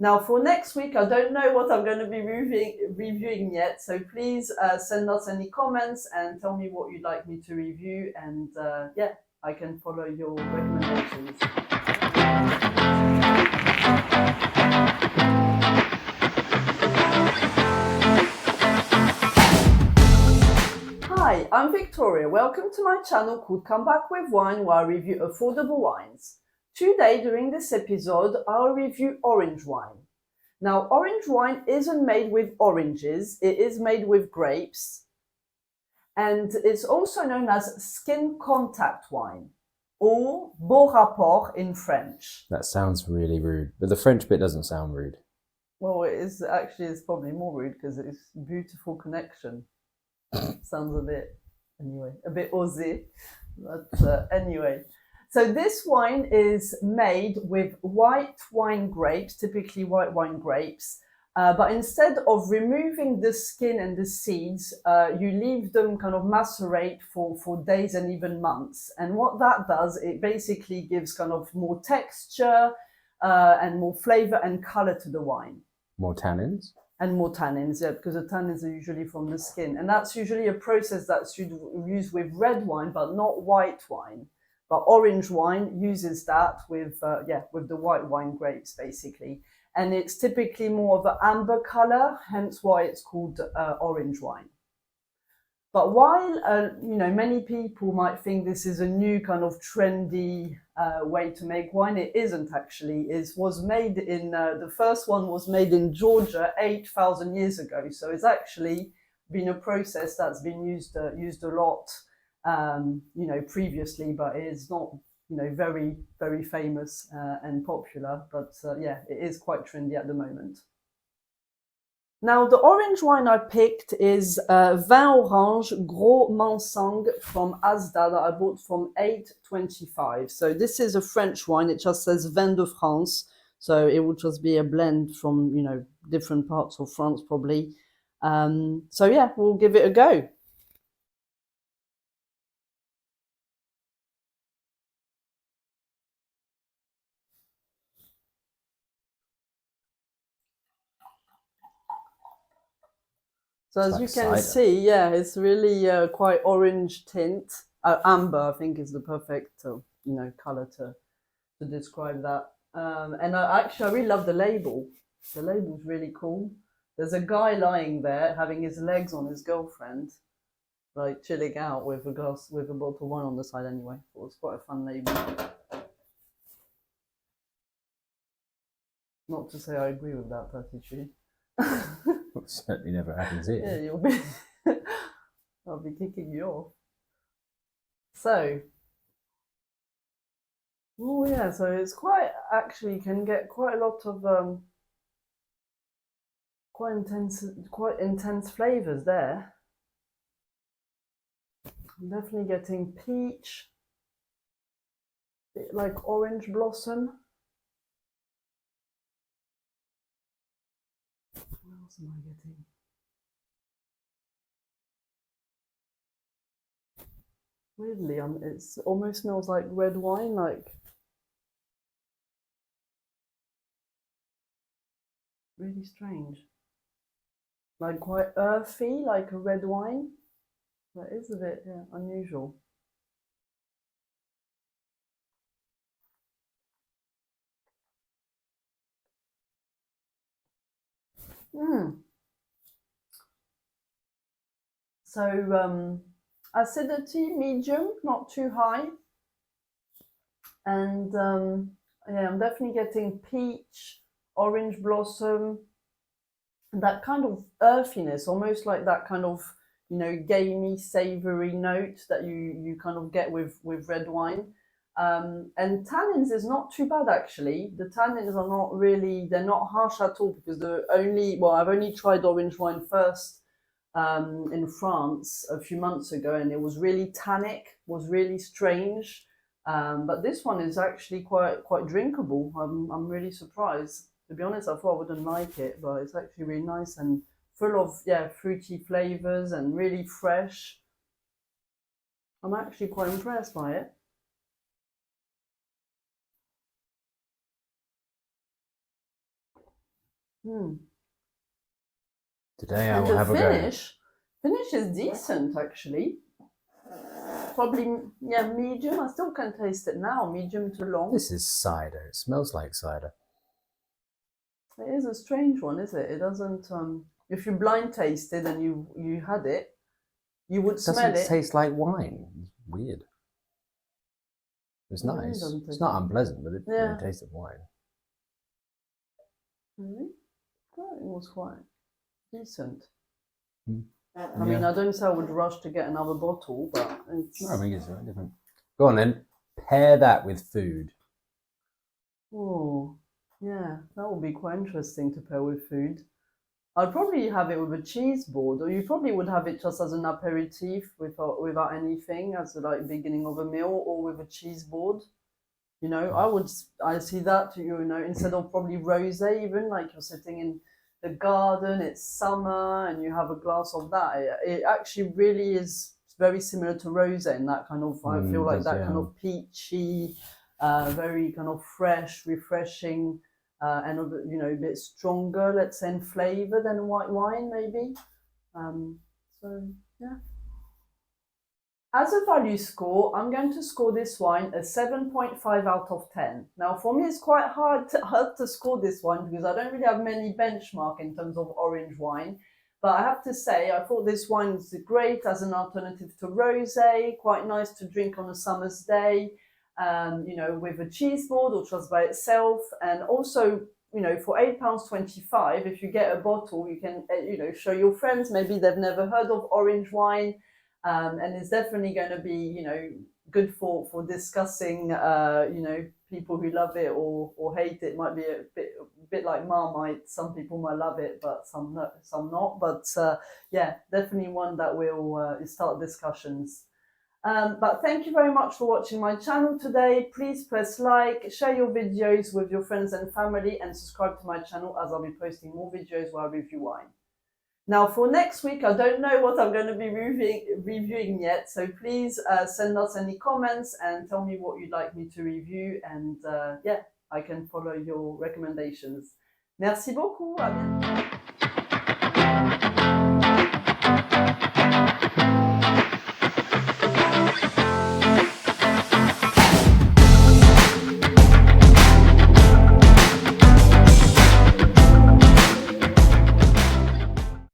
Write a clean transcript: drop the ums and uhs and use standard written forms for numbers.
Now for next week, I don't know what I'm going to be reviewing yet, so please send us any comments and tell me what you'd like me to review, and yeah, I can follow your recommendations. Hi, I'm Victoria. Welcome to my channel called Come Back with Wine, where I review affordable wines. Today, during this episode, I'll review orange wine. Now, orange wine isn't made with oranges, it is made with grapes, and it's also known as skin contact wine, or beau rapport in French. That sounds really rude, but the French bit doesn't sound rude. Well, it's probably more rude because it's beautiful connection. Sounds a bit osé, but anyway. So this wine is made with white wine grapes, typically white wine grapes, but instead of removing the skin and the seeds, you leave them kind of macerate for days and even months. And what that does, it basically gives kind of more texture and more flavor and color to the wine. More tannins? And more tannins, yeah, because the tannins are usually from the skin. And that's usually a process that's used with red wine, but not white wine. But orange wine uses that with the white wine grapes, basically. And it's typically more of an amber color, hence why it's called orange wine. But while, many people might think this is a new kind of trendy way to make wine, it isn't actually. The first one was made in Georgia 8,000 years ago. So it's actually been a process that's been used a lot, previously, but it is not, very, very famous and popular. But it is quite trendy at the moment. Now, the orange wine I picked is Vin Orange Gros Manseng from Asda that I bought from 8.25. So this is a French wine. It just says Vin de France. So it will just be a blend from, different parts of France probably. We'll give it a go. So as you can see, it's really quite orange tint. Amber, I think, is the perfect, color to describe that. And I really love the label. The label's really cool. There's a guy lying there having his legs on his girlfriend, like chilling out with a bottle of wine on the side. Anyway, it was quite a fun label. Not to say I agree with that attitude. Well, certainly never happens here. Yeah, you'll be. I'll be kicking you off. So it's can get quite a lot of quite intense flavors there. I'm definitely getting peach, a bit like orange blossom. What else am I getting? Weirdly, it almost smells like red wine, like really strange. Like quite earthy, like a red wine. That is a bit unusual. So acidity medium, not too high, and I'm definitely getting peach, orange blossom, that kind of earthiness, almost like that kind of gamey, savory note that you kind of get with red wine. And tannins is not too bad actually. The tannins are not really, they're not harsh at all, because I've only tried orange wine first in France a few months ago, and it was really tannic, was really strange. But this one is actually quite drinkable. I'm really surprised. To be honest, I thought I wouldn't like it, but it's actually really nice and full of fruity flavors and really fresh. I'm actually quite impressed by it. Hmm. Today I And will the have a go. finish is decent actually. Probably, yeah, medium. I still can taste it now, medium to long. This is cider. It smells like cider. It is a strange one, is it? It doesn't. If you blind tasted and you had it, you would It smell doesn't it. taste like wine. It's weird. It's It really nice. doesn't It's taste not like- unpleasant, but it Yeah. doesn't taste of wine. Really? I thought it was quite decent. Hmm. I mean, I don't say I would rush to get another bottle, but it's. I think it's very different. Go on then. Pair that with food. Oh, yeah, that would be quite interesting to pair with food. I'd probably have it with a cheese board, or you probably would have it just as an aperitif without anything, as a like beginning of a meal, or with a cheese board. You know, I see that, you know, instead of probably rosé, even like you're sitting in the garden, it's summer, and you have a glass of that. It actually really is very similar to rosé in that kind of, I feel like that kind of peachy, very kind of fresh, refreshing, and you know, a bit stronger, let's say, in flavour than white wine, maybe. So yeah. As a value score, I'm going to score this wine a 7.5 out of 10. Now, for me, it's quite hard to score this one because I don't really have many benchmark in terms of orange wine. But I have to say, I thought this wine is great as an alternative to rosé, quite nice to drink on a summer's day, you know, with a cheese board or just by itself. And also, you know, for £8.25, if you get a bottle, you can, you know, show your friends. Maybe they've never heard of orange wine. And it's definitely going to be, you know, good for discussing, you know, people who love it or hate it. Might be a bit like Marmite. Some people might love it, but some not. But yeah, definitely one that will start discussions. But thank you very much for watching my channel today. Please press like, share your videos with your friends and family, and subscribe to my channel as I'll be posting more videos where I review wine. Now, for next week, I don't know what I'm going to be reviewing yet, so please send us any comments and tell me what you'd like me to review, and yeah, I can follow your recommendations. Merci beaucoup, à bientôt.